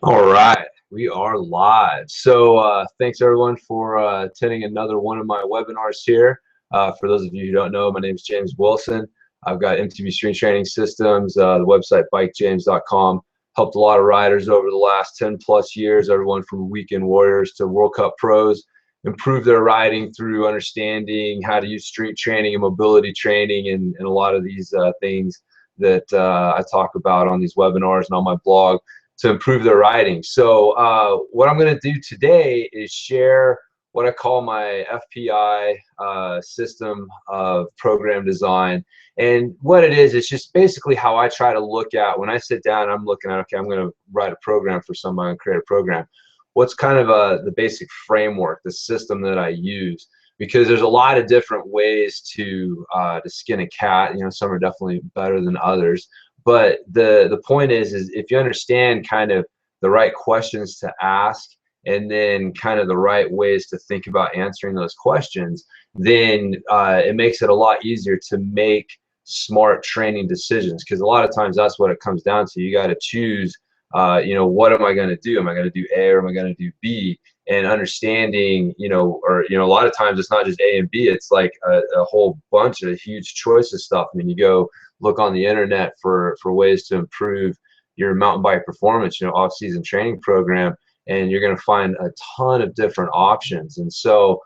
All right, we are live. So thanks everyone for attending another one of my webinars here. For those of you who don't know, my name is James Wilson. I've got MTB Street Training Systems, the website bikejames.com. Helped a lot of riders over the last 10 plus years, everyone from weekend warriors to World Cup pros, improve their riding through understanding how to use street training and mobility training and a lot of these things that I talk about on these webinars and on my blog to improve their riding. So what I'm going to do today is share what I call my FPI system of program design. And what it is, it's just basically how I try to look at when I sit down, I'm looking at, okay, I'm going to write a program for somebody and create a program. What's kind of the basic framework, the system that I use? Because there's a lot of different ways to skin a cat. You know, some are definitely better than others. But the point is if you understand kind of the right questions to ask and then kind of the right ways to think about answering those questions, then it makes it a lot easier to make smart training decisions. Because a lot of times that's what it comes down to. You got to choose, you know, what am I going to do? Am I going to do A or am I going to do B? And understanding, you know, or, you know, a lot of times it's not just A and B, it's like a whole bunch of huge choice of stuff. I mean, you go look on the internet for ways to improve your mountain bike performance, you know, off-season training program, and you're going to find a ton of different options. And so,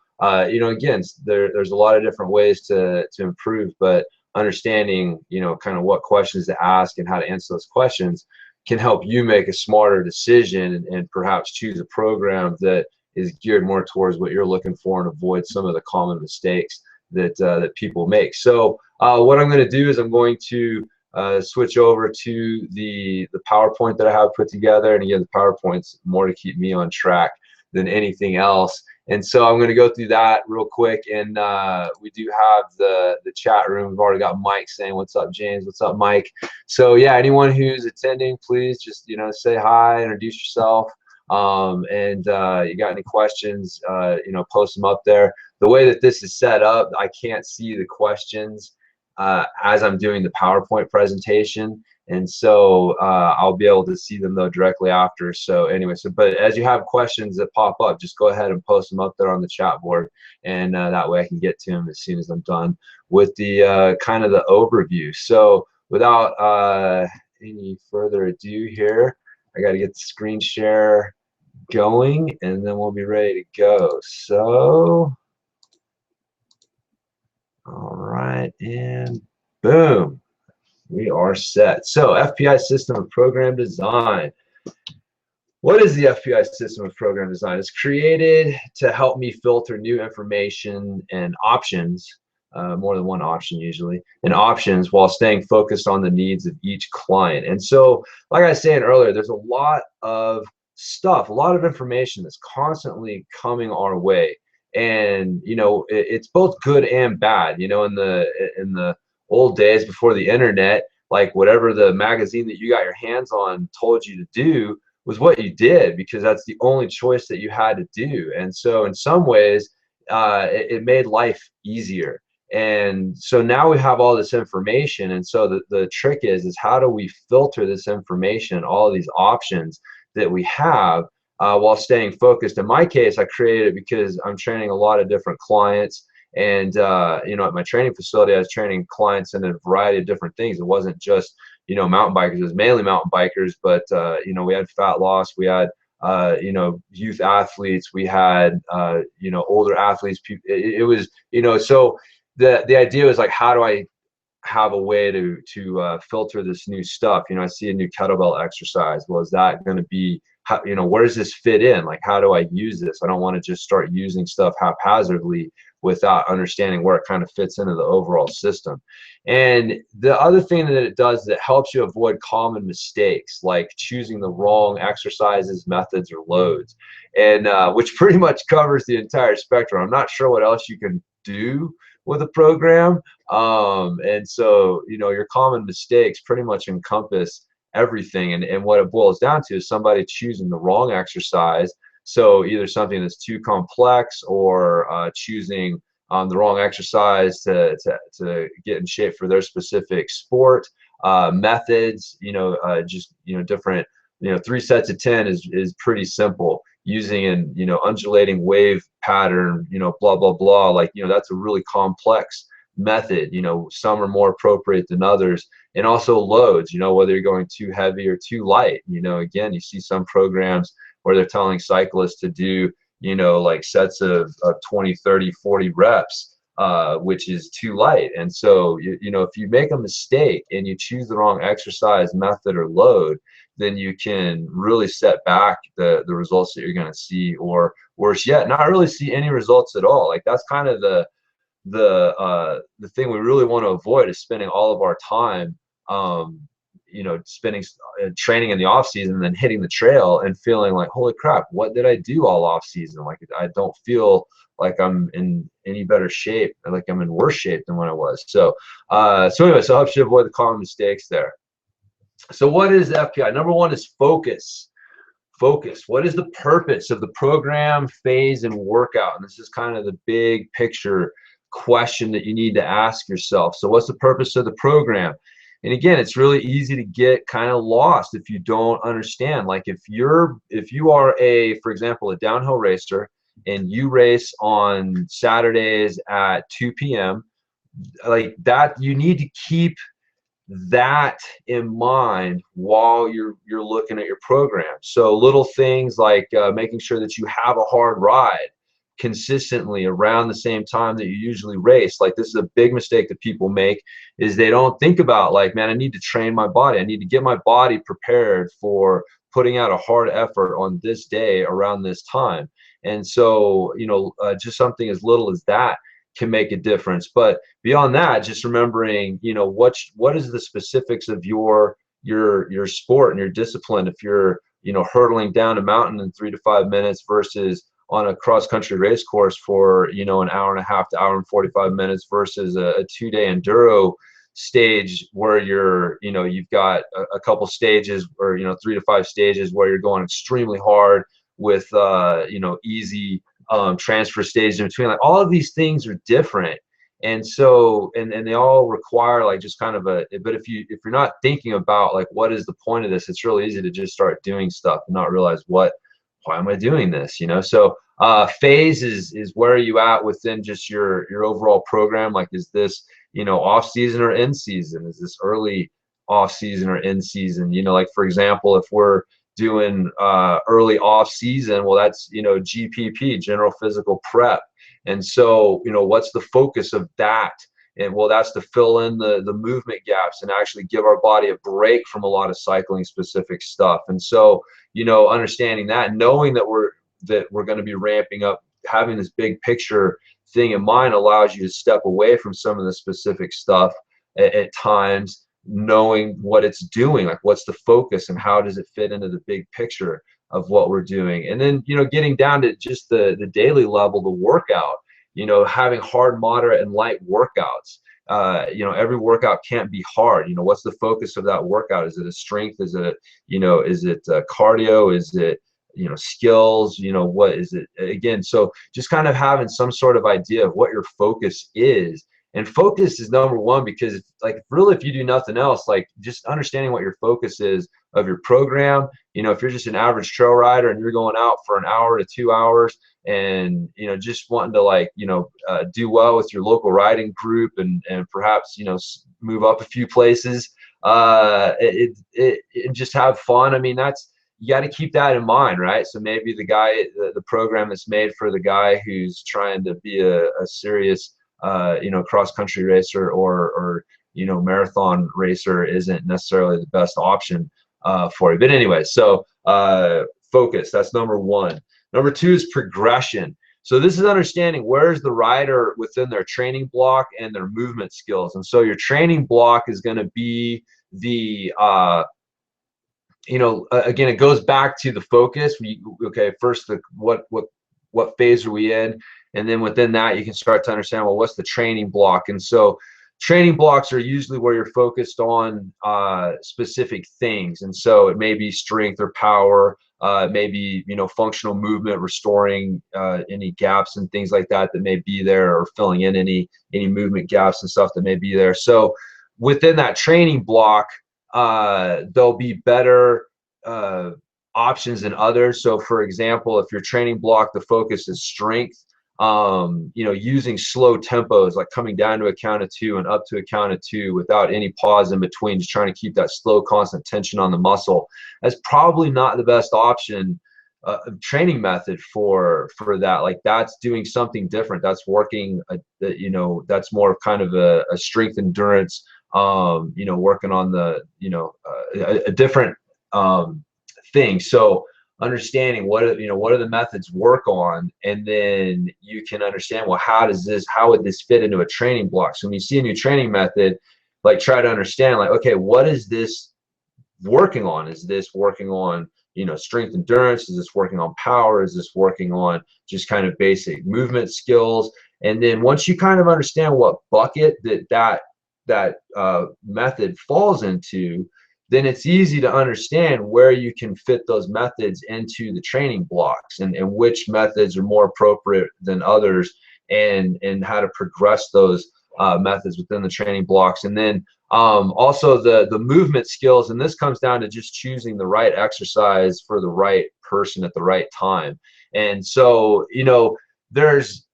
you know, again, there's a lot of different ways to improve, but understanding, you know, kind of what questions to ask and how to answer those questions can help you make a smarter decision and perhaps choose a program that is geared more towards what you're looking for and avoid some of the common mistakes that people make. So what I'm going to do is I'm going to switch over to the PowerPoint that I have put together. And again, the PowerPoint's more to keep me on track than anything else. And so I'm going to go through that real quick. And we do have the chat room. We've already got Mike saying, "What's up, James? What's up, Mike?" So yeah, anyone who's attending, please just, you know, say hi, introduce yourself. And you got any questions, you know, post them up there. The way that this is set up, I can't see the questions as I'm doing the PowerPoint presentation. And so I'll be able to see them though directly after. So anyway, but as you have questions that pop up, just go ahead and post them up there on the chat board. And that way I can get to them as soon as I'm done with the kind of the overview. So without any further ado here, I got to get the screen share going and then we'll be ready to go. So, all right, and boom, we are set. So FPI system of program design. What is the FPI system of program design? It's created to help me filter new information and options, more than one option usually, and options while staying focused on the needs of each client. And so, like I was saying earlier, there's a lot of stuff, a lot of information that's constantly coming our way. And you know, it's both good and bad. You know, in the old days before the internet, like whatever the magazine that you got your hands on told you to do was what you did, because that's the only choice that you had to do. And so in some ways it made life easier. And so now we have all this information, and so the trick is how do we filter this information, all of these options that we have, while staying focused. In my case, I created it because I'm training a lot of different clients. And you know, at my training facility, I was training clients in a variety of different things. It wasn't just, you know, mountain bikers. It was mainly mountain bikers, but you know, we had fat loss, we had you know, youth athletes, we had you know, older athletes. It was, you know, so the idea was like, how do I have a way to filter this new stuff? You know, I see a new kettlebell exercise. Well, is that going to be, how, you know, where does this fit in? Like, how do I use this? I don't want to just start using stuff haphazardly without understanding where it kind of fits into the overall system. And the other thing that it does is it helps you avoid common mistakes, like choosing the wrong exercises, methods, or loads, and which pretty much covers the entire spectrum. I'm not sure what else you can do with a program. And so, you know, your common mistakes pretty much encompass everything. And what it boils down to is somebody choosing the wrong exercise. So either something that's too complex, or choosing the wrong exercise to get in shape for their specific sport, methods, you know, just, you know, different 3 sets of 10 is pretty simple, using an undulating wave pattern, blah blah blah. Like, that's a really complex method. Some are more appropriate than others. And also loads, whether you're going too heavy or too light. Again, you see some programs where they're telling cyclists to do like sets of 20, 30, 40 reps, which is too light. And so if you make a mistake and you choose the wrong exercise method or load, then you can really set back the results that you're going to see, or worse yet, not really see any results at all. Like, that's kind of the thing we really want to avoid, is spending all of our time spending training in the off season and then hitting the trail and feeling like, holy crap, what did I do all off season? Like, I don't feel like I'm in any better shape, like I'm in worse shape than when I was. So anyway, so I hope you avoid the common mistakes there. So what is FPI? Number one is focus. Focus. What is the purpose of the program, phase, and workout? And this is kind of the big picture question that you need to ask yourself. So what's the purpose of the program? And again, it's really easy to get kind of lost if you don't understand. Like, if you are for example, a downhill racer, and you race on Saturdays at 2 p.m., like that, you need to keep that in mind while you're looking at your program. So little things like making sure that you have a hard ride consistently around the same time that you usually race. Like, this is a big mistake that people make, is they don't think about, like, man, I need to train my body. I need to get my body prepared for putting out a hard effort on this day around this time. And so, just something as little as that can make a difference. But beyond that, just remembering, what is the specifics of your sport and your discipline. If you're, hurdling down a mountain in 3 to 5 minutes versus on a cross-country race course for, an hour and a half to hour and 45 minutes versus a 2-day enduro stage where you've got a couple stages, or, 3 to 5 stages where you're going extremely hard with, easy transfer stage in between. Like, all of these things are different, and so and they all require, like, just kind of but if you're not thinking about, like, what is the point of this, it's really easy to just start doing stuff and not realize why am I doing this. So phase is where are you at within just your overall program. Like, is this off season or in season? Is this early off season or in season? Like, for example, if we're doing early off season, well, that's GPP, general physical prep. And so what's the focus of that? And well, that's to fill in the movement gaps and actually give our body a break from a lot of cycling specific stuff. And so understanding that, knowing that we're going to be ramping up, having this big picture thing in mind allows you to step away from some of the specific stuff at times, knowing what it's doing, like what's the focus and how does it fit into the big picture of what we're doing. And then getting down to just the daily level, the workout, having hard, moderate, and light workouts. Every workout can't be hard. What's the focus of that workout? Is it a strength? Is it cardio? Is it skills? What is it again? So just kind of having some sort of idea of what your focus is. And focus is number one, because like, really, if you do nothing else, like, just understanding what your focus is of your program. If you're just an average trail rider and you're going out for an hour to 2 hours and just wanting to do well with your local riding group and perhaps move up a few places, and just have fun. I mean, you got to keep that in mind, right? So maybe the program that's made for the guy who's trying to be a serious cross-country racer or marathon racer isn't necessarily the best option for you. But anyway, so focus, that's number one. Number two is progression. So this is understanding where's the rider within their training block and their movement skills. And so your training block is going to be the again, it goes back to the focus. First, what phase are we in? And then within that, you can start to understand, well, what's the training block? And so training blocks are usually where you're focused on specific things. And so it may be strength or power, maybe, functional movement, restoring any gaps and things like that may be there, or filling in any movement gaps and stuff that may be there. So within that training block, there'll be better uh, options than others. So for example, if your training block, the focus is strength, using slow tempos, like coming down to a count of 2 and up to a count of 2 without any pause in between, just trying to keep that slow, constant tension on the muscle, that's probably not the best option training method for that. Like, that's doing something different. That's working, that's more of kind of a strength endurance, working on the, a different thing. So understanding what are the methods work on, and then you can understand, well, how would this fit into a training block? So when you see a new training method, like, try to understand, like, okay, what is this working on? Is this working on strength endurance? Is this working on power? Is this working on just kind of basic movement skills? And then once you kind of understand what bucket that method falls into, then it's easy to understand where you can fit those methods into the training blocks, and which methods are more appropriate than others, and how to progress those methods within the training blocks. And then also the movement skills, and this comes down to just choosing the right exercise for the right person at the right time. And so, there's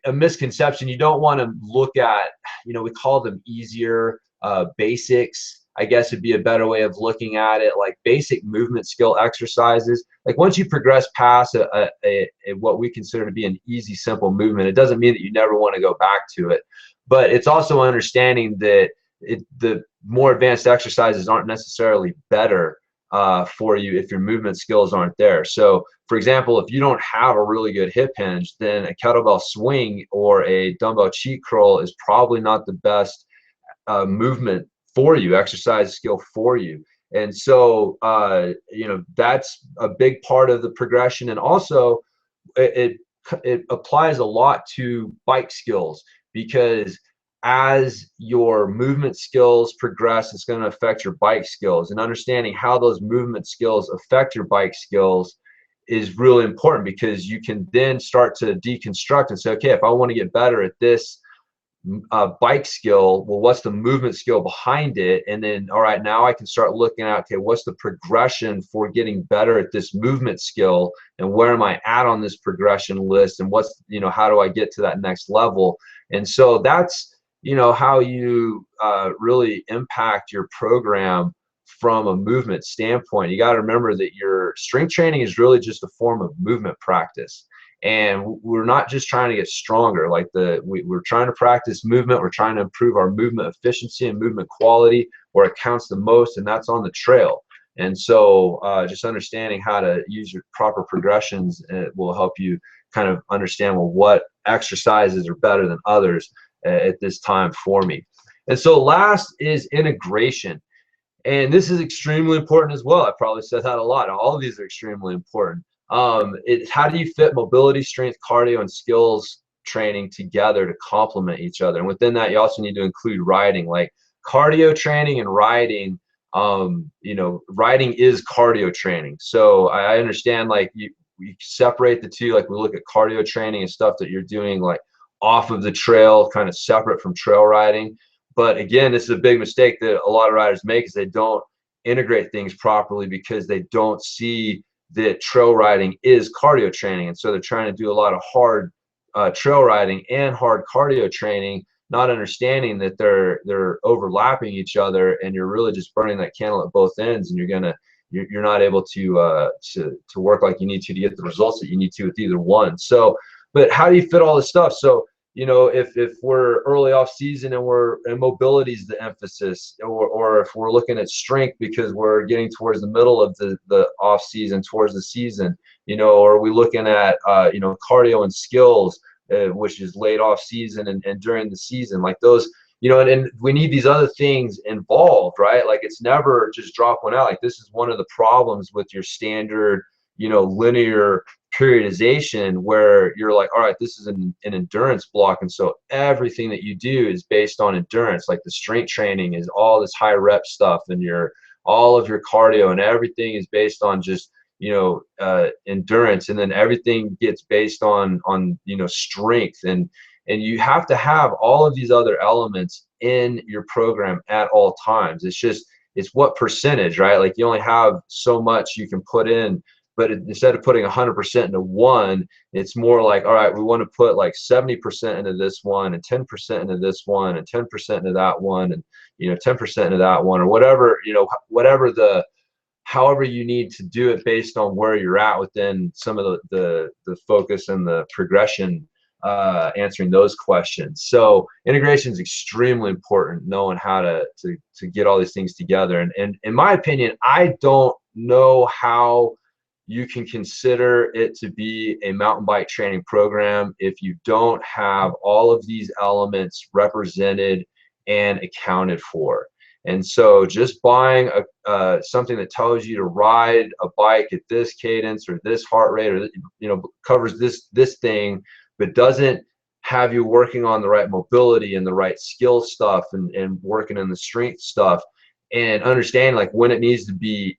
a misconception. You don't want to look at, we call them easier basics, I guess would be a better way of looking at it, like basic movement skill exercises. Like, once you progress past what we consider to be an easy, simple movement, it doesn't mean that you never want to go back to it. But it's also understanding that the more advanced exercises aren't necessarily better for you if your movement skills aren't there. So for example, if you don't have a really good hip hinge, then a kettlebell swing or a dumbbell cheat curl is probably not the best movement for you, exercise skill for you. And so that's a big part of the progression. And also it applies a lot to bike skills, because as your movement skills progress, it's going to affect your bike skills, and understanding how those movement skills affect your bike skills is really important, because you can then start to deconstruct and say, okay, if I want to get better at this bike skill, well, what's the movement skill behind it? And then, all right, now I can start looking at, okay, what's the progression for getting better at this movement skill, and where am I at on this progression list, and what's, how do I get to that next level? And so that's, how you really impact your program from a movement standpoint. You got to remember that your strength training is really just a form of movement practice. And we're not just trying to get stronger. Like, we're trying to practice movement. We're trying to improve our movement efficiency and movement quality where it counts the most, and that's on the trail. And so just understanding how to use your proper progressions will help you kind of understand, well, what exercises are better than others at this time for me. And so last is integration. And this is extremely important as well. I probably said that a lot. All of these are extremely important. It's how do you fit mobility, strength, cardio, and skills training together to complement each other? And within that, you also need to include riding. Like, cardio training and riding, riding is cardio training. So I understand, like, we separate the two. Like, we look at cardio training and stuff that you're doing like off of the trail, kind of separate from trail riding. But again, this is a big mistake that a lot of riders make, is they don't integrate things properly, because they don't see that trail riding is cardio training. And so they're trying to do a lot of hard trail riding and hard cardio training, not understanding that they're overlapping each other, and you're really just burning that candle at both ends, and you're not able to work like you need to get the results that you need to with either one. So, but how do you fit all this stuff? So, if we're early off season and mobility is the emphasis, or if we're looking at strength because we're getting towards the middle of the off season, towards the season, or are we looking at cardio and skills, which is late off season and during the season, like those, and we need these other things involved, right? Like, it's never just drop one out. Like, this is one of the problems with your standard, linear periodization, where you're like, all right, this is an endurance block, and so everything that you do is based on endurance. Like, the strength training is all this high rep stuff, and all of your cardio and everything is based on just endurance, and then everything gets based on strength, and you have to have all of these other elements in your program at all times. It's just, it's what percentage, right? Like you only have so much you can put in, but instead of putting 100% into one, it's more like, all right, we want to put like 70% into this one and 10% into this one and 10% into that one and 10% into that one, or whatever, whatever however you need to do it based on where you're at within some of the focus and the progression, answering those questions. So integration is extremely important, knowing how to get all these things together. And in my opinion, I don't know how you can consider it to be a mountain bike training program if you don't have all of these elements represented and accounted for. And so just buying something that tells you to ride a bike at this cadence or this heart rate, or covers this thing, but doesn't have you working on the right mobility and the right skill stuff and working on the strength stuff, and understand like when it needs to be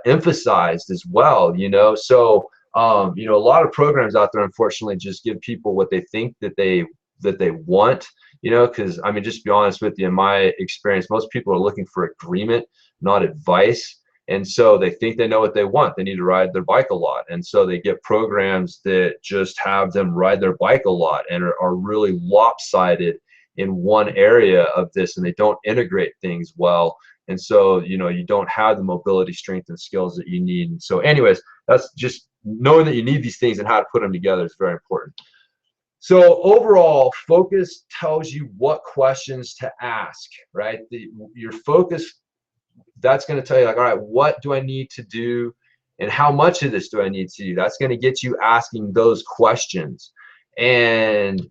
emphasized as well. So a lot of programs out there unfortunately just give people what they think that they want, because I mean, just to be honest with you, in my experience, most people are looking for agreement, not advice. And so they think they know what they want. They need to ride their bike a lot. And so they get programs that just have them ride their bike a lot and are really lopsided in one area of this, and they don't integrate things well. And so, you don't have the mobility, strength, and skills that you need. And so anyways, that's just knowing that you need these things and how to put them together is very important. So overall, focus tells you what questions to ask, right? Your focus, that's going to tell you like, all right, what do I need to do and how much of this do I need to do? That's going to get you asking those questions. And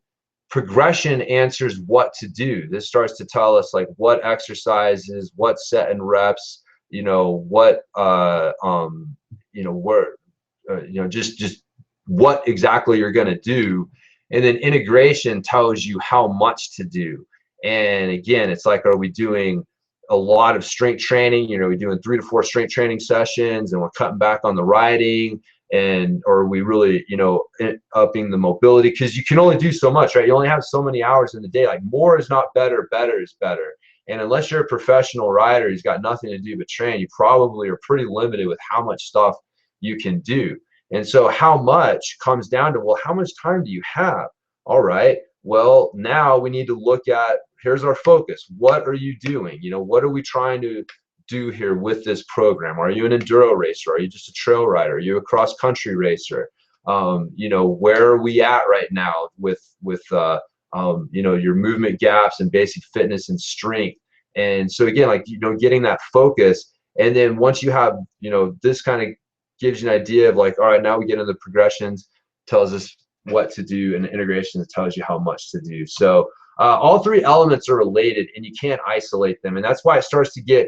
progression answers what to do. This starts to tell us like what exercises, what set and reps, what just what exactly you're going to do. And then integration tells you how much to do. And again, it's like, are we doing a lot of strength training? We're doing 3 to 4 strength training sessions and we're cutting back on the riding, or are we really, upping the mobility? Because you can only do so much, right? You only have so many hours in the day. Like more is not better, better is better. And unless you're a professional rider who's got nothing to do but train, you probably are pretty limited with how much stuff you can do. And so how much comes down to, well, how much time do you have? All right, well, now we need to look at, here's our focus. What are you doing? What are we trying to do here with this program? Are you an enduro racer? Are you just a trail rider? Are you a cross country racer? Where are we at right now with your movement gaps and basic fitness and strength? And so again, like, getting that focus. And then once you have, this kind of gives you an idea of like, all right, now we get into the progressions, tells us what to do, and the integrations tells you how much to do. So all 3 elements are related and you can't isolate them. And that's why it starts to get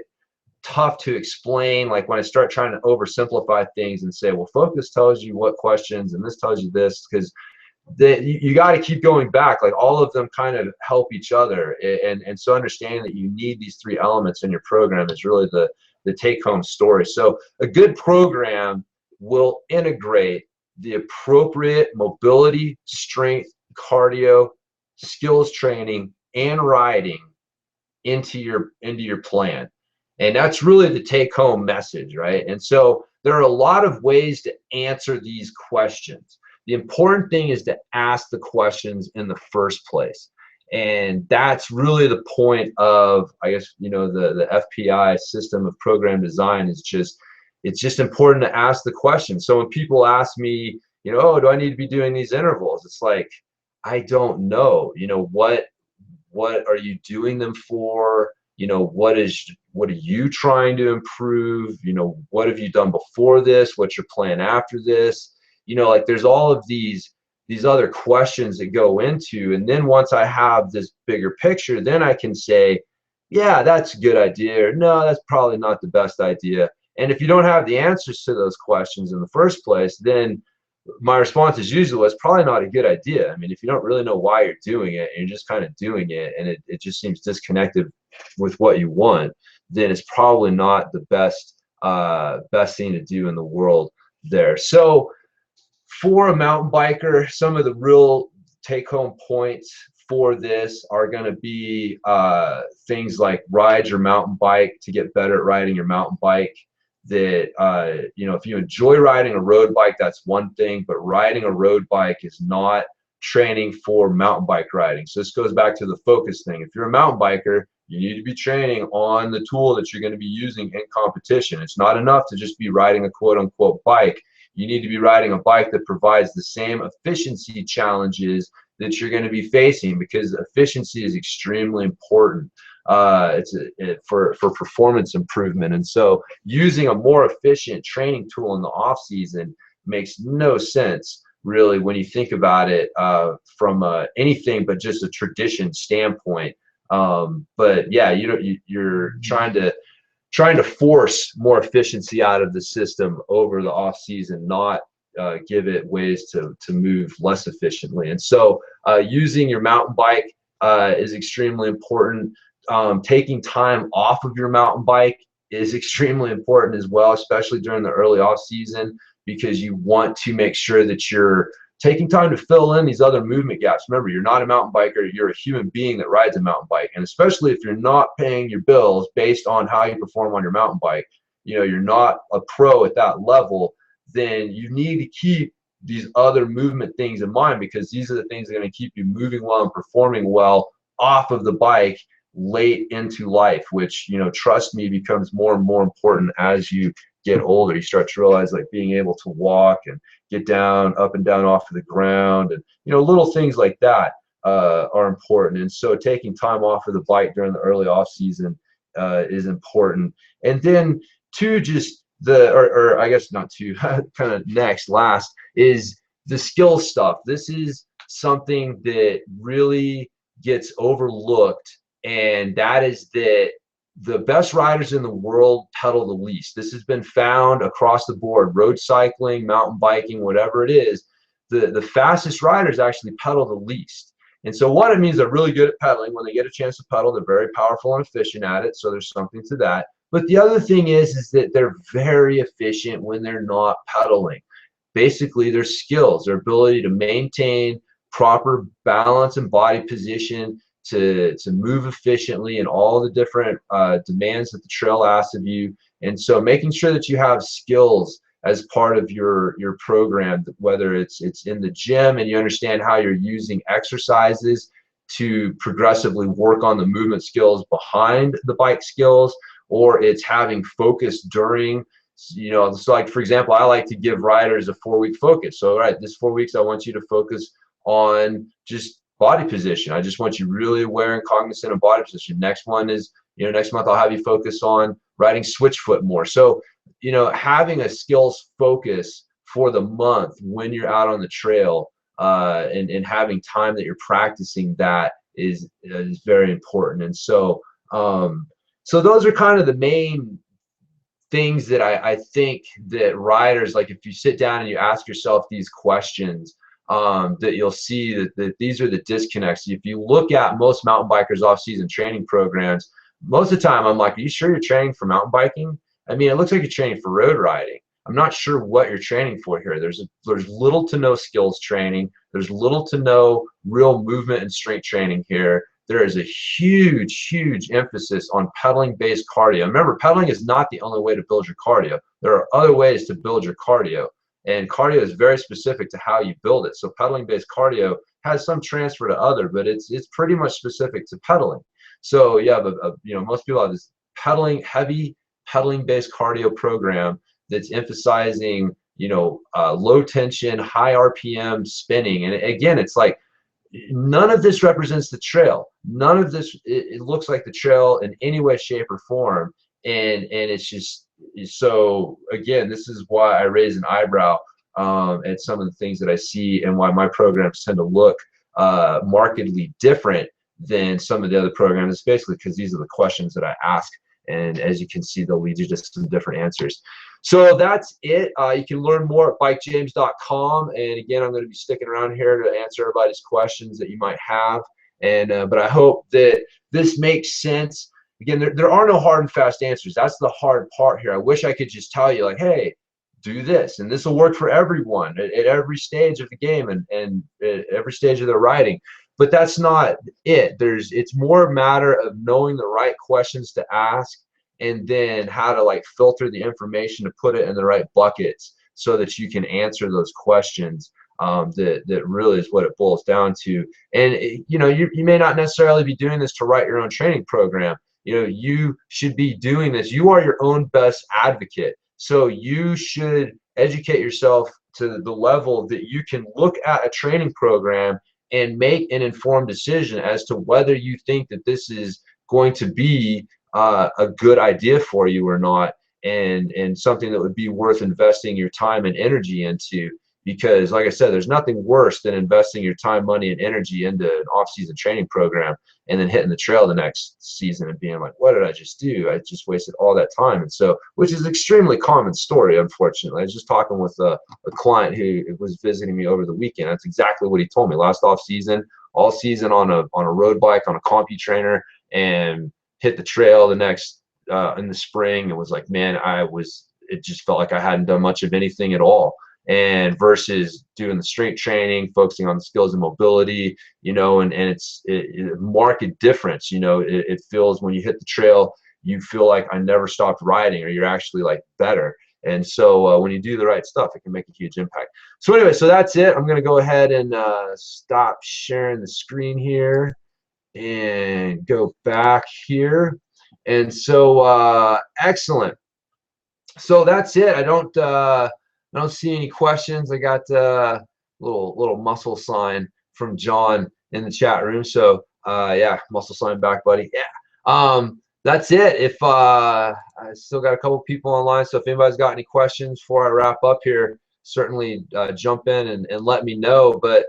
tough to explain, like when I start trying to oversimplify things and say, well, focus tells you what questions and this tells you this, because you got to keep going back. Like all of them kind of help each other. And so understanding that you need these 3 elements in your program is really the take-home story. So a good program will integrate the appropriate mobility, strength, cardio, skills training, and riding into your plan. And that's really the take-home message, right? And so there are a lot of ways to answer these questions. The important thing is to ask the questions in the first place. And that's really the point of, I guess, the FPI system of program design is it's just important to ask the question. So when people ask me, oh, do I need to be doing these intervals? It's like, I don't know. What are you doing them for? What are you trying to improve? What have you done before this? What's your plan after this? Like there's all of these other questions that go into, and then once I have this bigger picture, then I can say, yeah, that's a good idea, or no, that's probably not the best idea. And if you don't have the answers to those questions in the first place, then my response is usually, well, it's probably not a good idea. I mean, if you don't really know why you're doing it and you're just kind of doing it and it just seems disconnected with what you want, then it's probably not the best thing to do in the world there. So for a mountain biker, some of the real take-home points for this are going to be things like ride your mountain bike to get better at riding your mountain bike. That you know, if you enjoy riding a road bike, that's one thing, but riding a road bike is not training for mountain bike riding. So this goes back to the focus thing. If you're a mountain biker, you need to be training on the tool that you're going to be using in competition. It's not enough to just be riding a quote unquote bike. You need to be riding a bike that provides the same efficiency challenges that you're going to be facing, because efficiency is extremely important for performance improvement. And so using a more efficient training tool in the off season makes no sense really when you think about it from anything but just a tradition standpoint. But yeah, you're trying to force more efficiency out of the system over the off season, not give it ways to move less efficiently. And so using your mountain bike is extremely important. Taking time off of your mountain bike is extremely important as well, especially during the early off season, because you want to make sure that you're taking time to fill in these other movement gaps. Remember, you're not a mountain biker, you're a human being that rides a mountain bike. And especially if you're not paying your bills based on how you perform on your mountain bike, you know, you're not a pro at that level, then you need to keep these other movement things in mind, because these are the things that are going to keep you moving well and performing well off of the bike late into life, which, you know, trust me, becomes more and more important as you get older. You start to realize, like, being able to walk and get down, up and down off of the ground, and, you know, little things like that are important. And so taking time off of the bike during the early off season is important. And then two, just or I guess not two, kind of last is the skill stuff. This is something that really gets overlooked, and that is that the best riders in the world pedal the least. This has been found across the board: road cycling, mountain biking, whatever it is. The fastest riders actually pedal the least. And so what it means, they're really good at pedaling. When they get a chance to pedal, they're very powerful and efficient at it. So there's something to that. But the other thing is that they're very efficient when they're not pedaling. Basically, their skills, their ability to maintain proper balance and body position, to move efficiently in all the different demands that the trail asks of you. And so making sure that you have skills as part of your program, whether it's in the gym and you understand how you're using exercises to progressively work on the movement skills behind the bike skills, or it's having focus during, you know, so like, for example, I like to give riders a 4-week focus. So, all right, this 4 weeks, I want you to focus on just body position. I just want you really aware and cognizant of body position. Next one is, you know, next month I'll have you focus on riding switch foot more. So, you know, having a skills focus for the month when you're out on the trail and having time that you're practicing that is very important. And so, so those are kind of the main things that I think that riders, like, if you sit down and you ask yourself these questions, that you'll see that these are the disconnects. If you look at most mountain bikers off-season training programs, most of the time I'm like, are you sure you're training for mountain biking? I mean, it looks like you're training for road riding. I'm not sure what you're training for here. There's little to no skills training. There's little to no real movement and strength training here. There is a huge, huge emphasis on pedaling-based cardio. Remember, pedaling is not the only way to build your cardio. There are other ways to build your cardio. And cardio is very specific to how you build it. So pedaling-based cardio has some transfer to other, but it's pretty much specific to pedaling. So yeah, you know, most people have this heavy pedaling-based cardio program that's emphasizing, you know, low tension, high RPM spinning. And again, it's like, none of this represents the trail. None of this, it looks like the trail in any way, shape, or form. And it's just, so again, this is why I raise an eyebrow at some of the things that I see, and why my programs tend to look markedly different than some of the other programs. It's basically because these are the questions that I ask, and as you can see, they'll lead you to some different answers. So that's it. You can learn more at bikejames.com, and again, I'm going to be sticking around here to answer everybody's questions that you might have. And but I hope that this makes sense. Again, there are no hard and fast answers. That's the hard part here. I wish I could just tell you, like, hey, do this, and this will work for everyone at every stage of the game and at every stage of their riding. but that's not it. It's more a matter of knowing the right questions to ask, and then how to like filter the information to put it in the right buckets so that you can answer those questions. That really is what it boils down to. And you know, you may not necessarily be doing this to write your own training program. You know, you should be doing this. You are your own best advocate. So you should educate yourself to the level that you can look at a training program and make an informed decision as to whether you think that this is going to be a good idea for you or not, and something that would be worth investing your time and energy into. Because like I said, there's nothing worse than investing your time, money, and energy into an off-season training program and then hitting the trail the next season and being like, what did I just do? I just wasted all that time. And so, which is an extremely common story, unfortunately. I was just talking with a client who was visiting me over the weekend. That's exactly what he told me. Last off-season, all season on a road bike, on a compy trainer, and hit the trail the next in the spring, and was like, man, it just felt like I hadn't done much of anything at all. And versus doing the strength training, focusing on the skills and mobility, you know, and it's a marked difference. You know, it feels when you hit the trail, you feel like I never stopped riding, or you're actually like better. And so when you do the right stuff, it can make a huge impact. So anyway, so that's it. I'm going to go ahead and stop sharing the screen here and go back here. And so excellent. So that's it. I don't see any questions. I got a little muscle sign from John in the chat room. So yeah, muscle sign back, buddy. Yeah. That's it. If I still got a couple people online, so if anybody's got any questions before I wrap up here, certainly jump in and let me know. But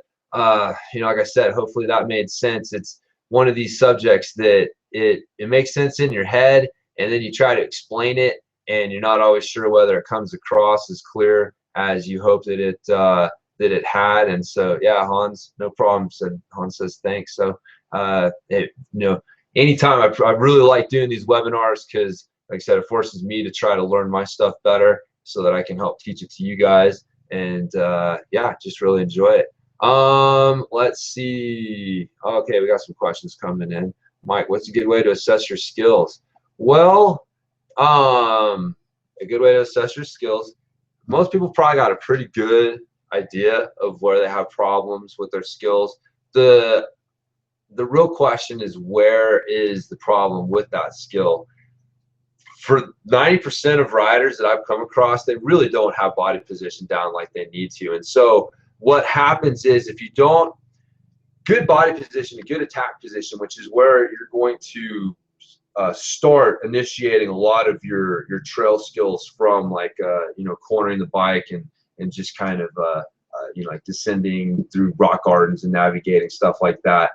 you know, like I said, hopefully that made sense. It's one of these subjects that it makes sense in your head, and then you try to explain it, and you're not always sure whether it comes across as clear as you hope that it had. And so yeah, Hans, no problem. Hans says thanks. So you know, anytime I really like doing these webinars, because like I said, it forces me to try to learn my stuff better so that I can help teach it to you guys. And yeah, just really enjoy it. Let's see. Okay, we got some questions coming in. Mike, what's a good way to assess your skills? Well, a good way to assess your skills, most people probably got a pretty good idea of where they have problems with their skills. The real question is, where is the problem with that skill? For 90% of riders that I've come across, they really don't have body position down like they need to. And so what happens is, if you don't, good body position, a good attack position, which is where you're going to start initiating a lot of your trail skills from, like you know, cornering the bike and just kind of you know, like descending through rock gardens and navigating, stuff like that.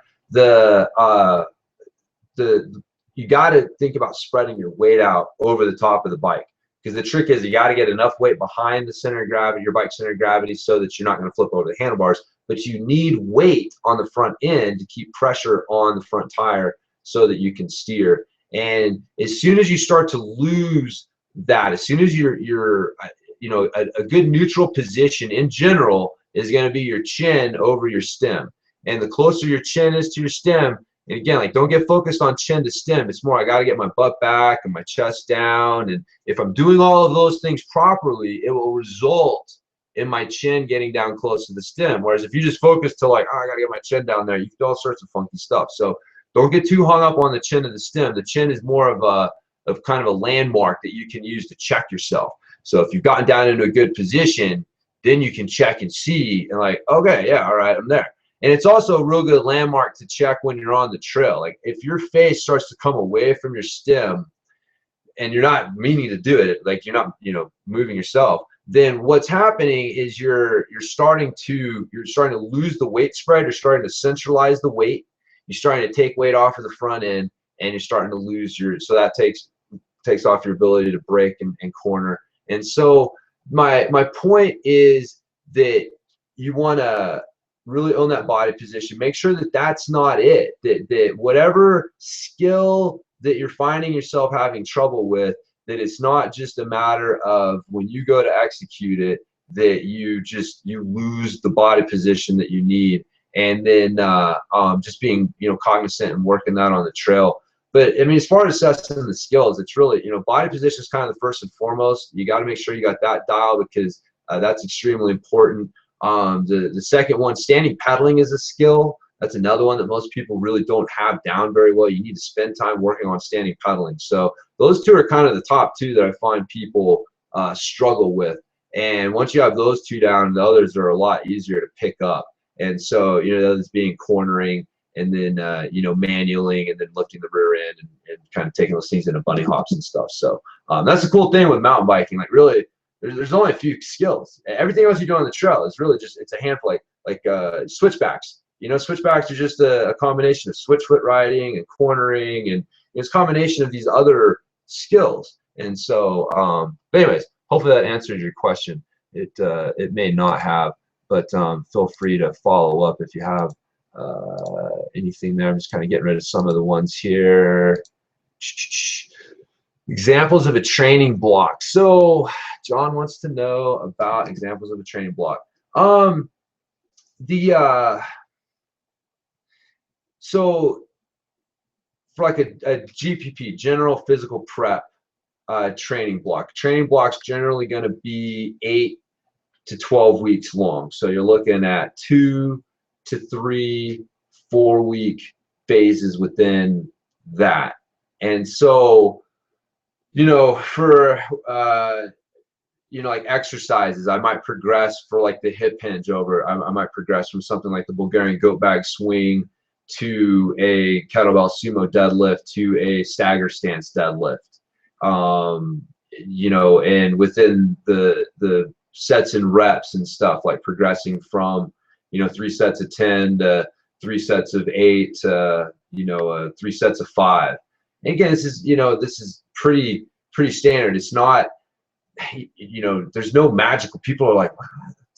You got to think about spreading your weight out over the top of the bike, because the trick is you got to get enough weight behind the center of gravity, your bike's center of gravity, so that you're not going to flip over the handlebars. But you need weight on the front end to keep pressure on the front tire so that you can steer. And as soon as you start to lose that, as soon as you're you know, a good neutral position in general is going to be your chin over your stem. And the closer your chin is to your stem, and again, like, don't get focused on chin to stem. It's more, I got to get my butt back and my chest down. And if I'm doing all of those things properly, it will result in my chin getting down close to the stem. Whereas if you just focus to like, oh, I got to get my chin down there, you can do all sorts of funky stuff. So don't get too hung up on the chin and the stem. The chin is more of kind of a landmark that you can use to check yourself. So if you've gotten down into a good position, then you can check and see and like, okay, yeah, all right, I'm there. And it's also a real good landmark to check when you're on the trail. Like, if your face starts to come away from your stem and you're not meaning to do it, like you're not, you know, moving yourself, then what's happening is you're starting to lose the weight spread. You're starting to centralize the weight. You're starting to take weight off of the front end, and you're starting to lose so that takes off your ability to brake and corner. And so my point is that you want to really own that body position. Make sure that that's not it. That whatever skill that you're finding yourself having trouble with, that it's not just a matter of when you go to execute it, that you lose the body position that you need. and then just being, you know, cognizant and working that on the trail. But I mean, as far as assessing the skills, it's really, you know, body position is kind of the first and foremost. You got to make sure you got that dial, because that's extremely important. The second one, standing pedaling, is a skill. That's another one that most people really don't have down very well. You need to spend time working on standing pedaling. So those two are kind of the top two that I find people struggle with. And once you have those two down, the others are a lot easier to pick up. And so, you know, those being cornering, and then you know, manualing, and then lifting the rear end, and kind of taking those things into bunny hops and stuff. So that's the cool thing with mountain biking. Like, really, there's only a few skills. Everything else you do on the trail is really just, it's a handful. Like switchbacks. You know, switchbacks are just a combination of switch foot riding and cornering, and it's a combination of these other skills. And so, but anyways, hopefully that answers your question. It may not have, but feel free to follow up if you have anything there. I'm just kind of getting rid of some of the ones here. Examples of a training block. So John wants to know about examples of a training block. So for like a GPP, general physical prep training block. Training block's generally going to be 8 to 12 weeks long. So you're looking at 2 to 3 4-week phases within that. And so, you know, for you know, like exercises, I might progress for like the hip hinge over. I might progress from something like the Bulgarian goat bag swing to a kettlebell sumo deadlift to a stagger stance deadlift. You know, and within the sets and reps and stuff, like progressing from, you know, 3 sets of 10 to 3 sets of 8 to, you know, 3 sets of 5. And again, this is, you know, this is pretty standard. It's not, you know, there's no magical. People are like, wow,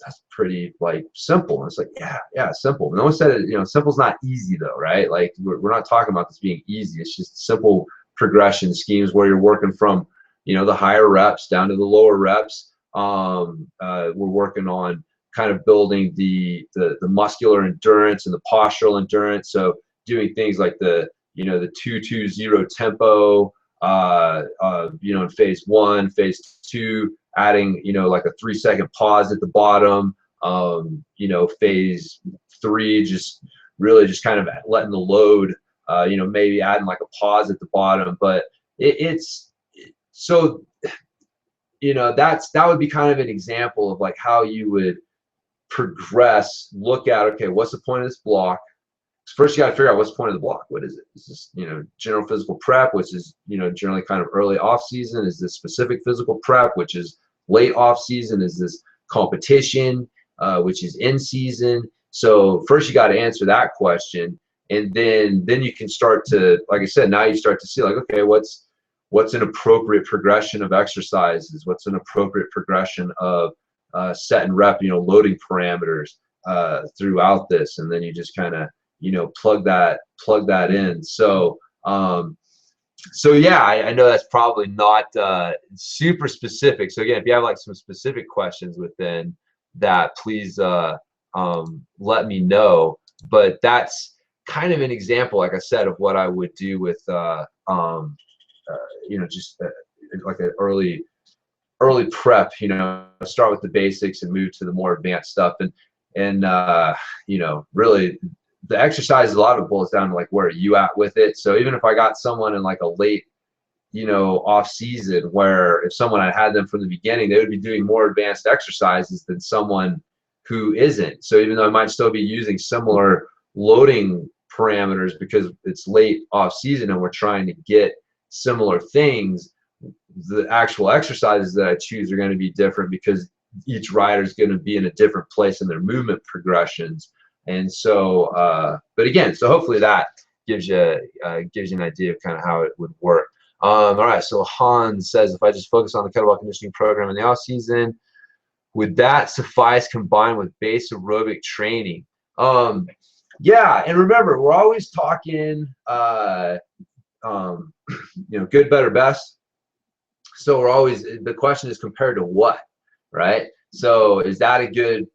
that's pretty like simple. And it's like, yeah, simple. No one said it, you know, simple's not easy though, right? Like we're not talking about this being easy. It's just simple progression schemes where you're working from, you know, the higher reps down to the lower reps. We're working on kind of building the muscular endurance and the postural endurance. So doing things like the, you know, the 2-2-0 tempo, you know, in phase 1, phase 2, adding, you know, like a 3-second pause at the bottom. You know, phase 3, just really just kind of letting the load, you know, maybe adding like a pause at the bottom. But so, you know, that would be kind of an example of like how you would progress. Look at, okay, what's the point of this block? First, you got to figure out what's the point of the block. What is it? Is this, you know, general physical prep, which is, you know, generally kind of early off season? Is this specific physical prep, which is late off season? Is this competition, which is in season? So first, you got to answer that question, and then you can start to, like I said, now you start to see like, okay, what's an appropriate progression of exercises? What's an appropriate progression of set and rep, you know, loading parameters throughout this, and then you just kind of, you know, plug that in. So so yeah, I know that's probably not super specific. So again, if you have like some specific questions within that, please let me know. But that's kind of an example, like I said, of what I would do with you know, just like an early prep. You know, start with the basics and move to the more advanced stuff. And you know, really, the exercise, a lot of it boils down to like, where are you at with it? So even if I got someone in like a late, you know, off season, where if someone had them from the beginning, they would be doing more advanced exercises than someone who isn't. So even though I might still be using similar loading parameters because it's late off season and we're trying to get similar things, the actual exercises that I choose are going to be different because each rider is going to be in a different place in their movement progressions. And so, but again, so hopefully that gives you an idea of kind of how it would work. All right, so Hans says, if I just focus on the kettlebell conditioning program in the off season, would that suffice combined with base aerobic training? Yeah, and remember, we're always talking, you know, good, better, best. So we're always, the question is compared to what, right? So is that a good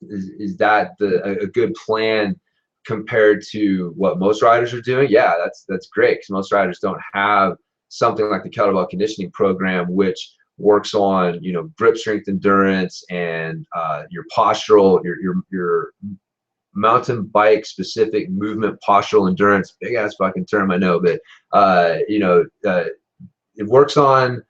is that a good plan compared to what most riders are doing? Yeah, that's great, because most riders don't have something like the kettlebell conditioning program, which works on, you know, grip strength, endurance, and your postural, your mountain bike specific movement, postural endurance. Big ass fucking term, I know, but you know, it works on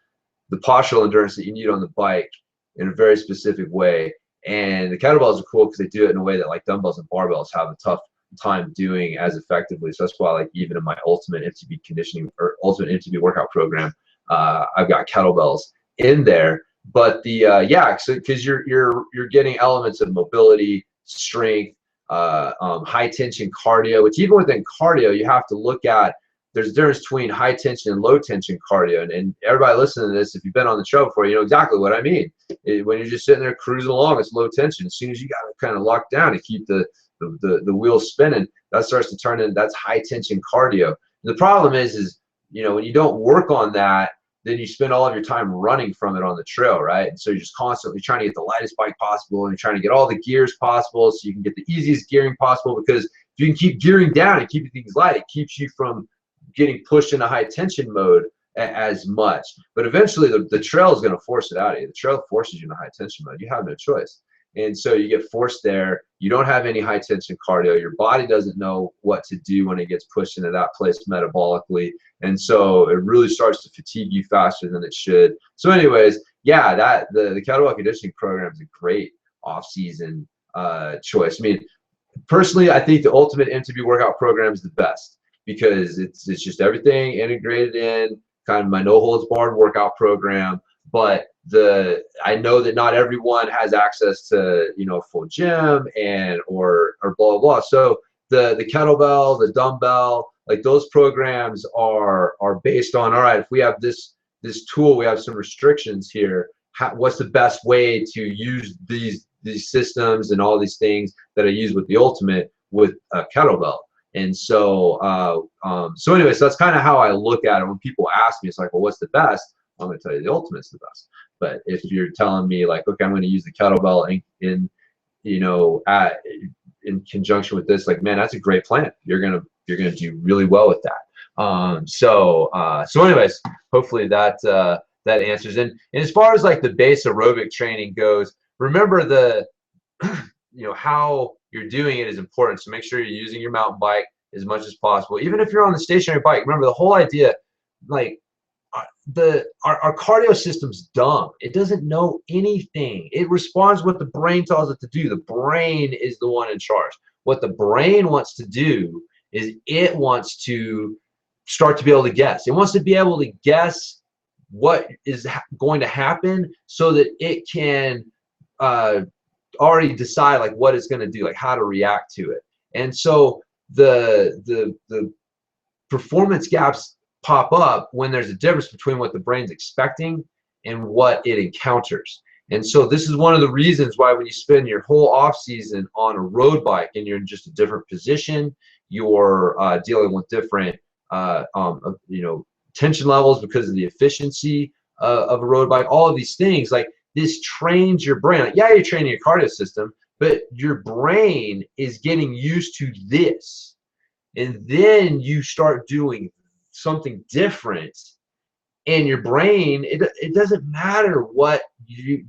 the postural endurance that you need on the bike in a very specific way. And the kettlebells are cool because they do it in a way that like dumbbells and barbells have a tough time doing as effectively. So that's why, like, even in my ultimate MTB conditioning or ultimate MTB workout program, I've got kettlebells in there. But the yeah, so because you're getting elements of mobility, strength, high tension cardio, which even within cardio you have to look at. There's a difference between high tension and low tension cardio, and everybody listening to this, if you've been on the show before, you know exactly what I mean. When you're just sitting there cruising along, it's low tension. As soon as you got to kind of lock down to keep the wheels spinning, that starts to turn in. That's high tension cardio. And the problem is you know, when you don't work on that, then you spend all of your time running from it on the trail, right? And so you're just constantly trying to get the lightest bike possible, and you're trying to get all the gears possible so you can get the easiest gearing possible, because if you can keep gearing down and keeping things light, it keeps you from getting pushed into high tension mode as much. But eventually the trail is going to force it out of you. The trail forces you into high tension mode. You have no choice. And so you get forced there. You don't have any high tension cardio. Your body doesn't know what to do when it gets pushed into that place metabolically. And so it really starts to fatigue you faster than it should. So anyways, yeah, that the kettlebell conditioning program is a great off-season choice. I mean, personally, I think the ultimate MTB workout program is the best, because it's just everything integrated in, kind of my no holds barred workout program. But I know that not everyone has access to, you know, full gym and or blah blah blah. So the kettlebell, the dumbbell, like those programs are based on, all right, if we have this tool, we have some restrictions here. What's the best way to use these systems and all these things that I use with the ultimate with a kettlebell? And so so anyway, so that's kind of how I look at it. When people ask me, it's like, well, what's the best? I'm going to tell you the ultimate's the best. But if you're telling me like, okay, I'm going to use the kettlebell in you know, in conjunction with this, like, man, that's a great plan. You're gonna do really well with that. So anyways, hopefully that that answers. And as far as like the base aerobic training goes, remember you know, how you're doing it is important. So make sure you're using your mountain bike as much as possible. Even if you're on the stationary bike, remember the whole idea, like our cardio system's dumb. It doesn't know anything. It responds what the brain tells it to do. The brain is the one in charge. What the brain wants to do is it wants to start to be able to guess. It wants to be able to guess what is going to happen so that it can already decide like what it's going to do, like how to react to it. And so the performance gaps pop up when there's a difference between what the brain's expecting and what it encounters. And so this is one of the reasons why when you spend your whole off season on a road bike and you're in just a different position, you're dealing with different you know, tension levels because of the efficiency of a road bike, all of these things, like this trains your brain. Like, yeah, you're training your cardio system, but your brain is getting used to this. And then you start doing something different, and your brain, it doesn't matter what you're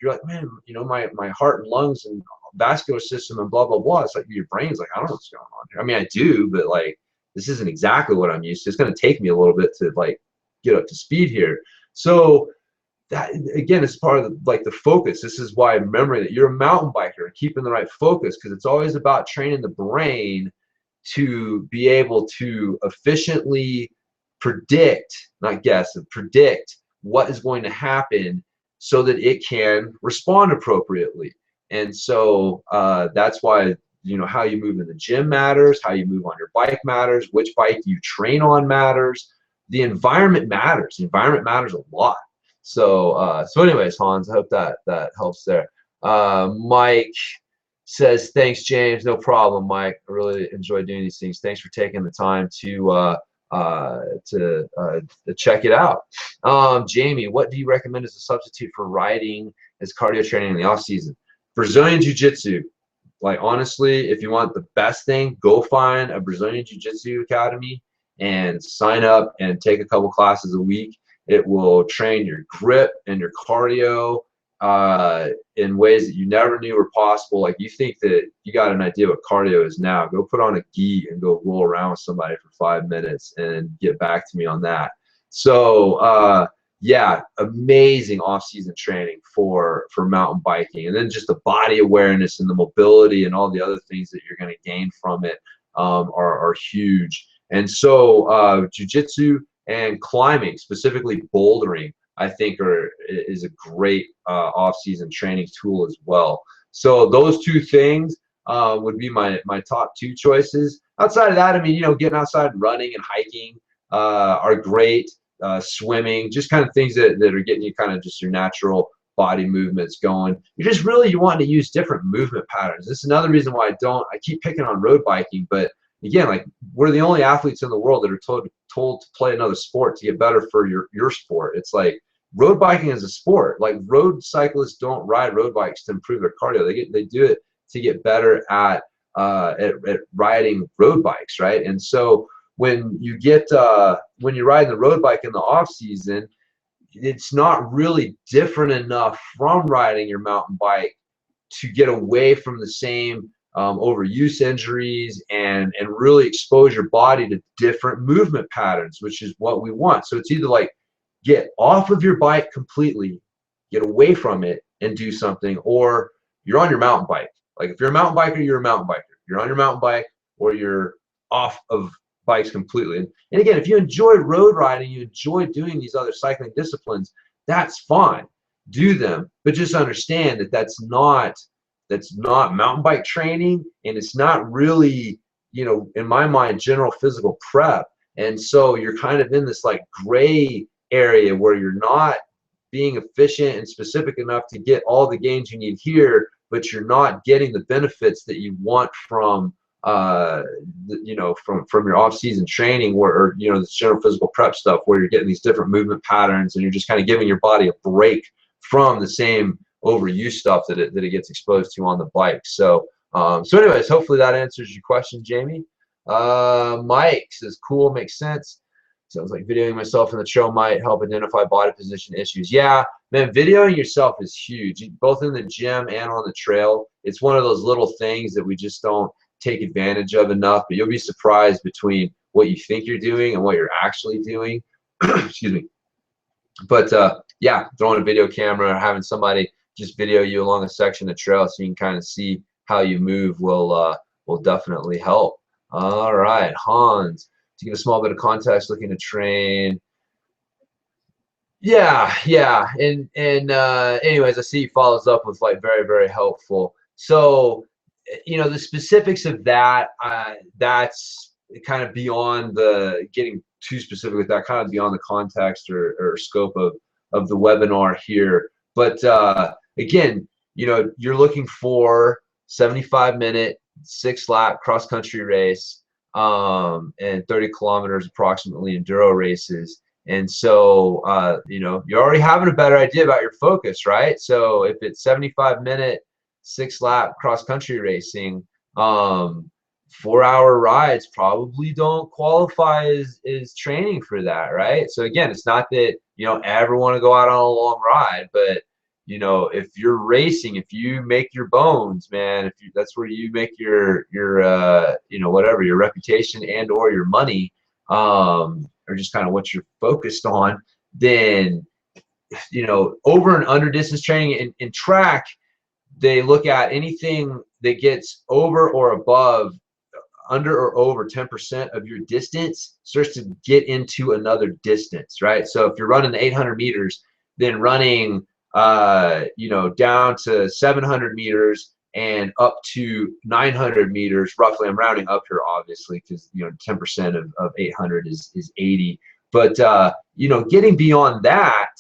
like, man, you know, my heart and lungs and vascular system and blah blah blah. It's like your brain's like, I don't know what's going on here. I mean, I do, but like this isn't exactly what I'm used to. It's going to take me a little bit to like get up to speed here. So that again is part of the focus. This is why remembering that you're a mountain biker and keeping the right focus, because it's always about training the brain to be able to efficiently predict, not guess, predict what is going to happen so that it can respond appropriately. And so that's why, you know, how you move in the gym matters, how you move on your bike matters, which bike you train on matters. The environment matters. The environment matters a lot. So so anyways, Hans, I hope that helps there. Mike says, thanks, James. No problem, Mike. I really enjoy doing these things. Thanks for taking the time to check it out. Jamie, what do you recommend as a substitute for riding as cardio training in the off season? Brazilian Jiu-Jitsu. Like, honestly, if you want the best thing, go find a Brazilian Jiu-Jitsu academy and sign up and take a couple classes a week. It will train your grip and your cardio in ways that you never knew were possible. Like, you think that you got an idea what cardio is now, go put on a gi and go roll around with somebody for 5 minutes and get back to me on that. So yeah, amazing off-season training for mountain biking, and then just the body awareness and the mobility and all the other things that you're going to gain from it are huge. And so jiu-jitsu and climbing, specifically bouldering, I think is a great off-season training tool as well. So those two things would be my top two choices. Outside of that, I mean, you know, getting outside, running and hiking are great. Swimming, just kind of things that are getting you kind of just your natural body movements going. You want to use different movement patterns. This is another reason why I keep picking on road biking, but again, like, we're the only athletes in the world that are told to play another sport to get better for your sport. It's like, road biking is a sport. Like, road cyclists don't ride road bikes to improve their cardio. They do it to get better at riding road bikes, right? And so when you ride the road bike in the off season, it's not really different enough from riding your mountain bike to get away from the same overuse injuries and really expose your body to different movement patterns, which is what we want. So it's either like, get off of your bike completely, get away from it and do something, or you're on your mountain bike. Like, if you're a mountain biker, you're a mountain biker. You're on your mountain bike, or you're off of bikes completely. And again, if you enjoy road riding, you enjoy doing these other cycling disciplines, that's fine. Do them, but just understand that that's not mountain bike training, and it's not really, you know, in my mind, general physical prep. And so you're kind of in this like gray area where you're not being efficient and specific enough to get all the gains you need here, but you're not getting the benefits that you want from you know, from your off-season training, or you know, this general physical prep stuff, where you're getting these different movement patterns and you're just kind of giving your body a break from the same overuse stuff that it gets exposed to on the bike. So so anyways, hopefully that answers your question, Jamie. Mike says, cool, makes sense. Sounds like videoing myself in the trail might help identify body position issues. Yeah, man, videoing yourself is huge, both in the gym and on the trail. It's one of those little things that we just don't take advantage of enough, but you'll be surprised between what you think you're doing and what you're actually doing. Excuse me. But yeah, throwing a video camera or having somebody just video you along a section of trail so you can kind of see how you move will definitely help. All right, Hans, to give a small bit of context, looking to train. Yeah, and anyways, I see he follows up with like very, very helpful. So, you know, the specifics of that, that's kind of beyond the getting too specific with that, kind of beyond the context or scope of the webinar here. But again, you know, you're looking for 75-minute 6-lap cross-country race and 30 kilometers approximately enduro races. And so, you know, you're already having a better idea about your focus, right? So if it's 75-minute 6-lap cross-country racing, 4-hour rides probably don't qualify as training for that, right? So again, it's not that you don't ever want to go out on a long ride, but you know, if you're racing, if you make your bones, man, that's where you make your you know, whatever, your reputation and or your money, or just kind of what you're focused on, then, you know, over and under distance training in track, they look at anything that gets over or above, under or over 10% of your distance starts to get into another distance, right? So if you're running the 800 meters, then running you know, down to 700 meters and up to 900 meters, roughly. I'm rounding up here, obviously, because you know 10% of 800 is 80. But you know, getting beyond that,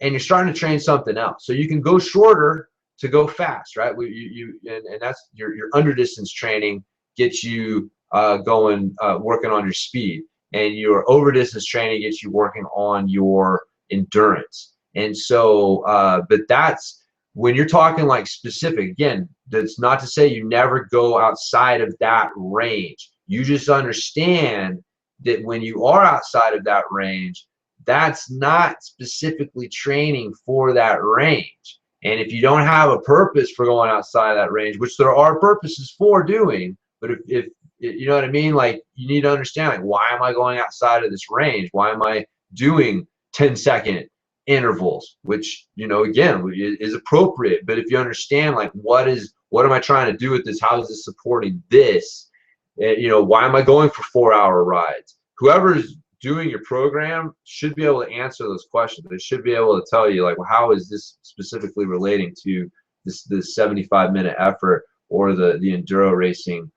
and you're starting to train something else. So you can go shorter to go fast, right? And that's your under distance training gets you going, working on your speed, and your over distance training gets you working on your endurance. And so, but that's when you're talking like specific, again, that's not to say you never go outside of that range. You just understand that when you are outside of that range, that's not specifically training for that range. And if you don't have a purpose for going outside that range, which there are purposes for doing, but if you know what I mean, like you need to understand, like, why am I going outside of this range? Why am I doing 10-second intervals, which, you know, again, is appropriate. But if you understand, like, what am I trying to do with this? How is this supporting this? You know, why am I going for 4-hour rides? Whoever's doing your program should be able to answer those questions. They should be able to tell you, like, well, how is this specifically relating to this 75-minute effort or the enduro racing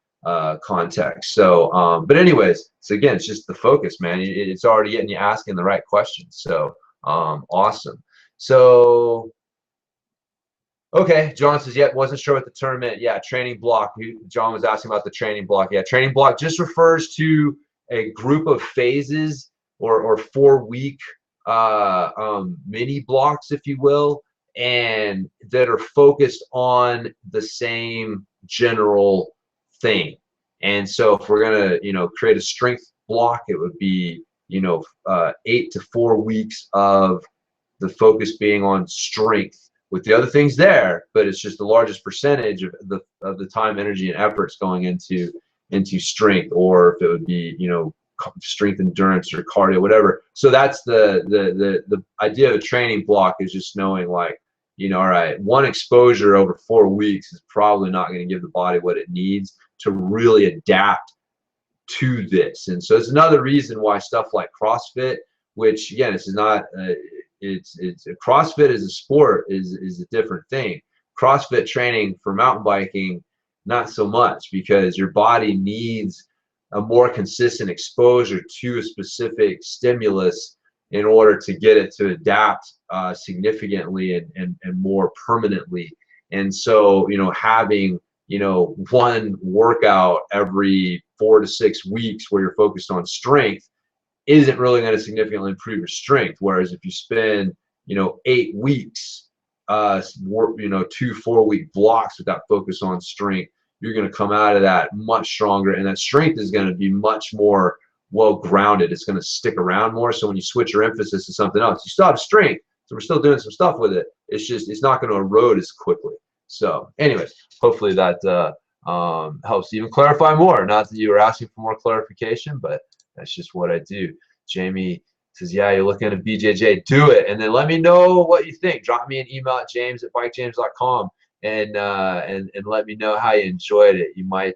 context. So but anyways, so again, it's just the focus, man. It's already getting you asking the right questions. So awesome. So okay, John says, yeah, wasn't sure what the term meant. Yeah, training block. John was asking about the training block. Yeah, training block just refers to a group of phases or 4-week mini blocks, if you will, and that are focused on the same general thing. And so if we're gonna, you know, create a strength block, it would be, you know, 8 to 4 weeks of the focus being on strength with the other things there, but it's just the largest percentage of the time, energy, and efforts going into strength, or if it would be, you know, strength endurance or cardio, whatever. So that's the idea of a training block, is just knowing, like, you know, all right, one exposure over 4 weeks is probably not going to give the body what it needs to really adapt to this. And so it's another reason why stuff like CrossFit, which again, this is not it's CrossFit as a sport is a different thing. CrossFit training for mountain biking, not so much, because your body needs a more consistent exposure to a specific stimulus in order to get it to adapt significantly and more permanently. And so, you know, having, you know, one workout every 4 to 6 weeks where you're focused on strength isn't really going to significantly improve your strength. Whereas if you spend, you know, 8 weeks, you know, 2 4-week blocks with that focus on strength, you're going to come out of that much stronger, and that strength is going to be much more well grounded. It's going to stick around more. So when you switch your emphasis to something else, you still have strength, so we're still doing some stuff with it. It's just, it's not going to erode as quickly. So anyways, hopefully that helps even clarify more. Not that you were asking for more clarification, but that's just what I do. Jamie says, yeah, you're looking at BJJ, do it, and then let me know what you think. Drop me an email at james@bikejames.com and let me know how you enjoyed it. You might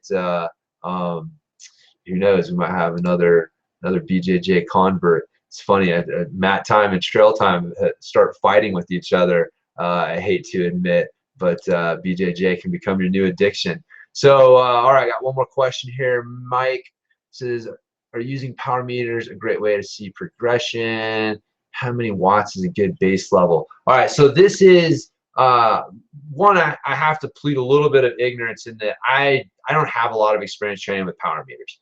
who knows, we might have another BJJ convert. It's funny, mat time and trail time start fighting with each other. I hate to admit, but BJJ can become your new addiction. So all right, I got one more question here. Mike says, are using power meters a great way to see progression? How many watts is a good base level? All right, so this is one, I have to plead a little bit of ignorance in that I don't have a lot of experience training with power meters.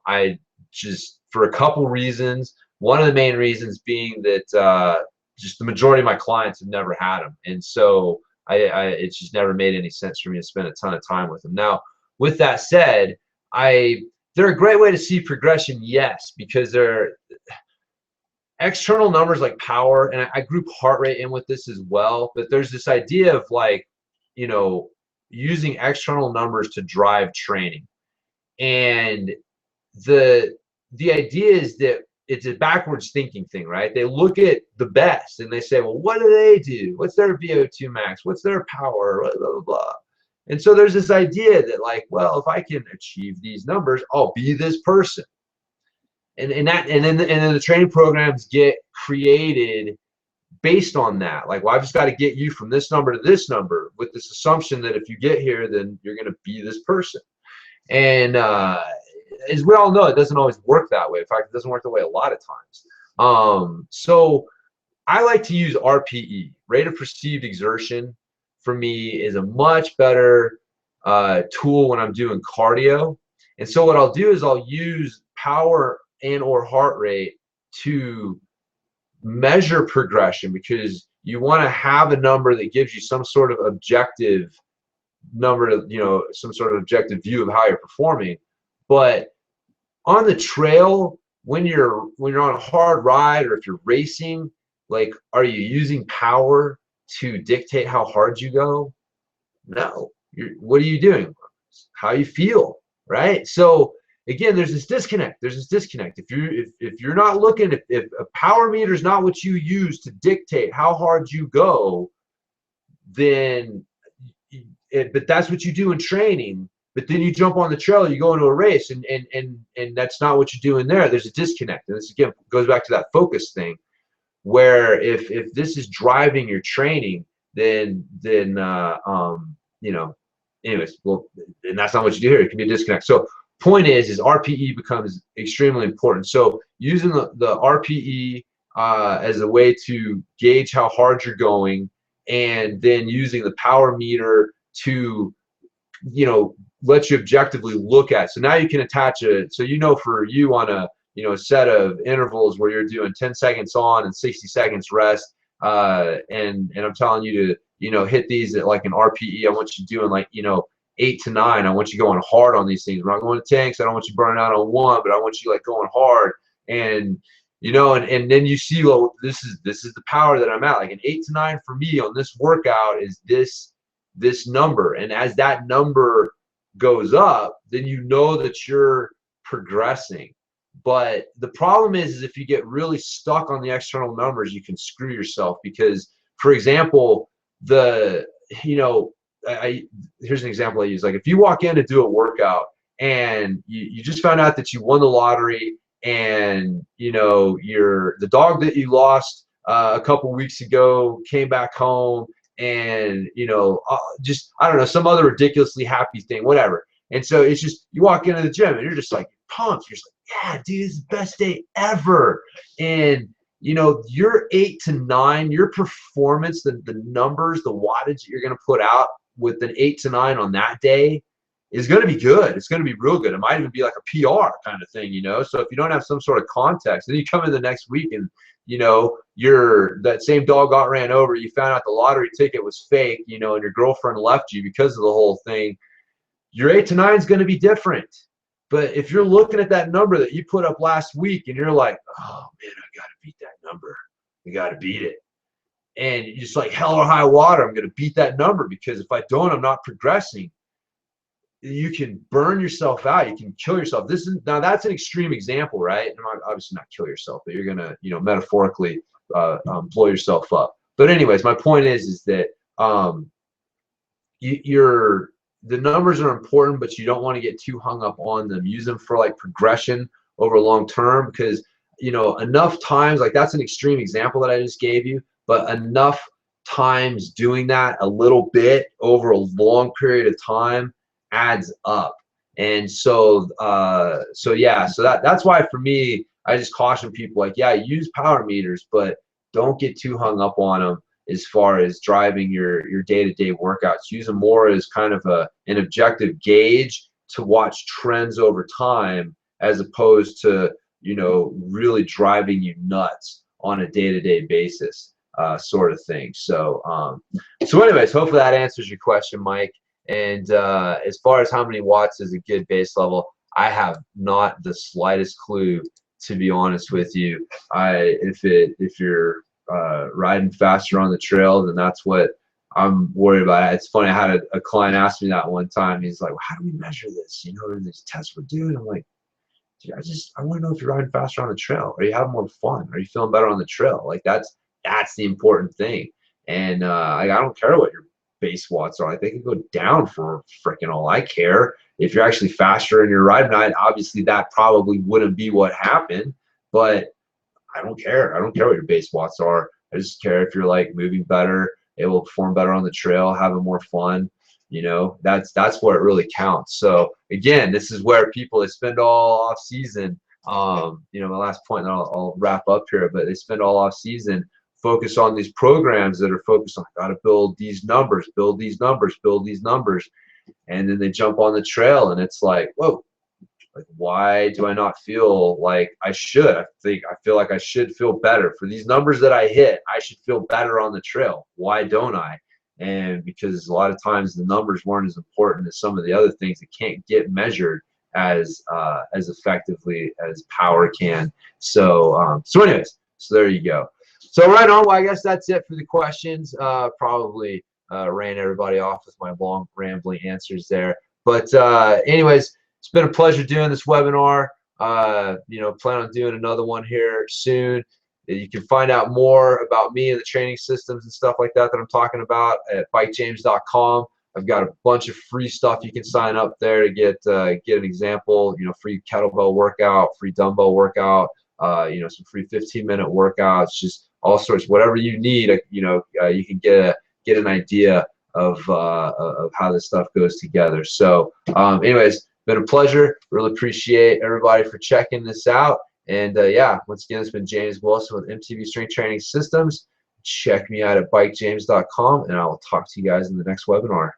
I just, for a couple reasons. One of the main reasons being that just the majority of my clients have never had them, and so it's just never made any sense for me to spend a ton of time with them. Now, with that said, they're a great way to see progression, yes, because they're external numbers like power, and I group heart rate in with this as well, but there's this idea of, like, you know, using external numbers to drive training. And the idea is that it's a backwards thinking thing, right? They look at the best and they say, well, what do they do? What's their VO2 max? What's their power? Blah, blah, blah. And so there's this idea that, like, well, if I can achieve these numbers, I'll be this person. And then the training programs get created based on that. Like, well, I've just got to get you from this number to this number with this assumption that if you get here, then you're going to be this person. And as we all know, it doesn't always work that way. In fact, it doesn't work that way a lot of times. So I like to use RPE, rate of perceived exertion. For me, is a much better tool when I'm doing cardio. And so what I'll do is I'll use power and or heart rate to measure progression, because you want to have a number that gives you some sort of objective number to, some sort of objective view of how you're performing. But on the trail, when you're on a hard ride, or if you're racing, like, are you using power to dictate how hard you go? No. What are you doing? How you feel, right? So again, there's this disconnect. If you're not looking, if a power meter is not what you use to dictate how hard you go, then but that's what you do in training. But then you jump on the trail, you go into a race, and that's not what you're doing there. There's a disconnect. And this again goes back to that focus thing, where if this is driving your training, then anyways, well, and that's not what you do here. It can be a disconnect. So point is RPE becomes extremely important. So using the RPE as a way to gauge how hard you're going, and then using the power meter to let you objectively look at. So now you can attach it. So for you on a a set of intervals where you're doing 10 seconds on and 60 seconds rest, and I'm telling you to hit these at like an RPE. I want you doing like 8 to 9. I want you going hard on these things. We're not going to tanks. I don't want you burning out on one, but I want you like going hard. And and then you see, well, this is the power that I'm at. Like an 8 to 9 for me on this workout is this number. And as that number goes up, then you know that you're progressing. But the problem is if you get really stuck on the external numbers, you can screw yourself. Because, for example, here's an example I use. Like if you walk in to do a workout and you just found out that you won the lottery, and the dog that you lost a couple weeks ago came back home, and just, I don't know, some other ridiculously happy thing, whatever. And so it's just, you walk into the gym and you're just like pumped. You're just like, yeah, dude, this is the best day ever. And your 8 to 9, your performance, the numbers, the wattage that you're going to put out with an 8 to 9 on that day is going to be good. It's going to be real good. It might even be like a PR kind of thing, So if you don't have some sort of context, then you come in the next week and that same dog got ran over. You found out the lottery ticket was fake, and your girlfriend left you because of the whole thing. Your 8 to 9 is going to be different. But if you're looking at that number that you put up last week and you're like, oh man, I got to beat that number. I got to beat it. And you're just like, hell or high water, I'm going to beat that number, because if I don't, I'm not progressing. You can burn yourself out. You can kill yourself. Now that's an extreme example, right? Obviously not kill yourself, but you're going to, metaphorically blow yourself up. But anyways, my point is that the numbers are important, but you don't want to get too hung up on them. Use them for like progression over long term, because enough times, like that's an extreme example that I just gave you, but enough times doing that a little bit over a long period of time adds up. And so that's why for me, I just caution people, like, yeah, use power meters, but don't get too hung up on them as far as driving your day-to-day workouts. Use them more as kind of an objective gauge to watch trends over time, as opposed to really driving you nuts on a day-to-day basis, sort of thing. So anyways, hopefully that answers your question, Mike. And as far as how many watts is a good base level, I have not the slightest clue, to be honest with you. If you're riding faster on the trail, then that's what I'm worried about. It's funny, I had a client ask me that one time. He's like, well, how do we measure this? These tests we're doing. I'm like, dude, I want to know if you're riding faster on the trail. Are you having more fun? Are you feeling better on the trail? Like that's the important thing. And I don't care what your base watts are. Like they can go down for freaking all I care. If you're actually faster in your ride night, obviously that probably wouldn't be what happened, but I don't care. I don't care what your base watts are. I just care if you're like moving better, able to perform better on the trail, having more fun. That's where it really counts. So again, this is where people, they spend all off season. My last point, and I'll wrap up here, but they spend all off season focus on these programs that are focused on, got to build these numbers, build these numbers, build these numbers. And then they jump on the trail and it's like, whoa, Like, why do I not feel like I should? I feel like I should feel better. For these numbers that I hit, I should feel better on the trail. Why don't I? And because a lot of times the numbers weren't as important as some of the other things that can't get measured as effectively as power can. So anyways, so there you go. So right on. Well, I guess that's it for the questions. Probably ran everybody off with my long rambling answers there. But anyways, it's been a pleasure doing this webinar. Plan on doing another one here soon. You can find out more about me and the training systems and stuff like that I'm talking about at bikejames.com. I've got a bunch of free stuff you can sign up there to get an example. Free kettlebell workout, free dumbbell workout. Some free 15-minute workouts, just all sorts. Whatever you need, you can get an idea of how this stuff goes together. So, anyways, been a pleasure. Really appreciate everybody for checking this out. And yeah, once again, it's been James Wilson with MTV Strength Training Systems. Check me out at bikejames.com, and I will talk to you guys in the next webinar.